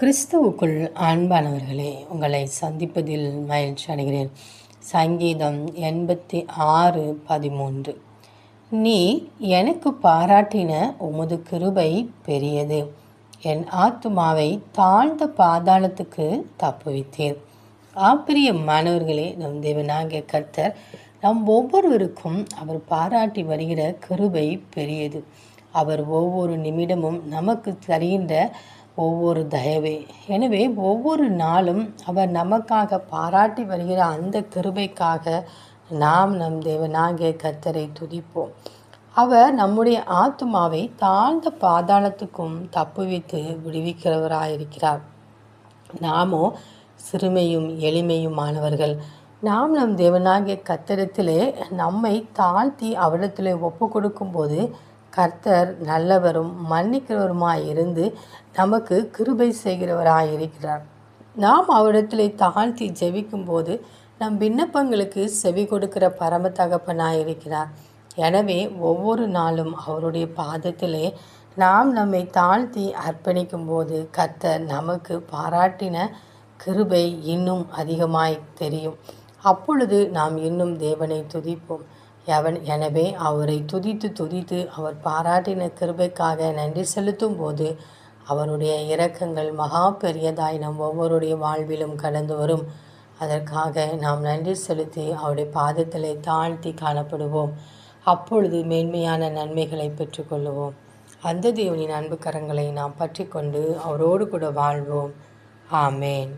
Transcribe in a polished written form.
கிறிஸ்துவுக்குள் அன்பானவர்களே, உங்களை சந்திப்பதில் மகிழ்ச்சி அடைகிறேன். சங்கீதம் 86:13. நீ எனக்கு பாராட்டின உமது கிருபை பெரியது. என் ஆத்துமாவை தாழ்ந்த பாதாளத்துக்கு தப்புவித்தீர். பிரியமானவர்களே, நம் தேவனாகிய கர்த்தர் நம் ஒவ்வொருவருக்கும் அவர் பாராட்டி வருகிற கிருபை பெரியது. அவர் ஒவ்வொரு நிமிடமும் நமக்கு தருகின்ற ஒவ்வொரு தயவே. எனவே ஒவ்வொரு நாளும் அவர் நமக்காக பாராட்டி வருகிற அந்த கிருபைக்காக நாம் நம் தேவனாகிய கர்த்தரை துதிப்போம். அவர் நம்முடைய ஆத்துமாவை தாழ்ந்த பாதாளத்துக்கும் தப்புவித்து விடுவிக்கிறவராயிருக்கிறார். நாமோ சிறுமையும் எளிமையுமானவர்கள். நாம் நம் தேவனாகிய கர்த்தரிடத்திலே நம்மை தாழ்த்தி அவரிடத்திலே ஒப்பு கொடுக்கும்போது கர்த்தர் நல்லவரும் மன்னிக்கிறவருமாய் இருந்து நமக்கு கிருபை செய்கிறவராயிருக்கிறார். நாம் அவரிடத்திலே தாழ்த்தி ஜெபிக்கும்போது நம் விண்ணப்பங்களுக்கு செவி கொடுக்கிற பரம தகப்பனாயிருக்கிறார். எனவே ஒவ்வொரு நாளும் அவருடைய பாதத்திலே நாம் நம்மை தாழ்த்தி அர்ப்பணிக்கும் போது கர்த்தர் நமக்கு பாராட்டின கிருபை இன்னும் அதிகமாய் தெரியும். அப்பொழுது நாம் இன்னும் தேவனை துதிப்போம். எனவே அவரை துதித்து அவர் பாராட்டின கிருபைக்காக நன்றி செலுத்தும் போது அவருடைய இரக்கங்கள் மகா பெரியதாய் நம் ஒவ்வொருடைய வாழ்விலும் கடந்து வரும். அதற்காக நாம் நன்றி செலுத்தி அவருடைய பாதத்திலே தாழ்த்தி காணப்படுவோம். அப்பொழுது மேன்மையான நன்மைகளை பெற்றுக்கொள்ளுவோம். அந்த தேவனின் அன்பு கரங்களை நாம் பற்றி கொண்டு அவரோடு கூட வாழ்வோம். ஆமேன்.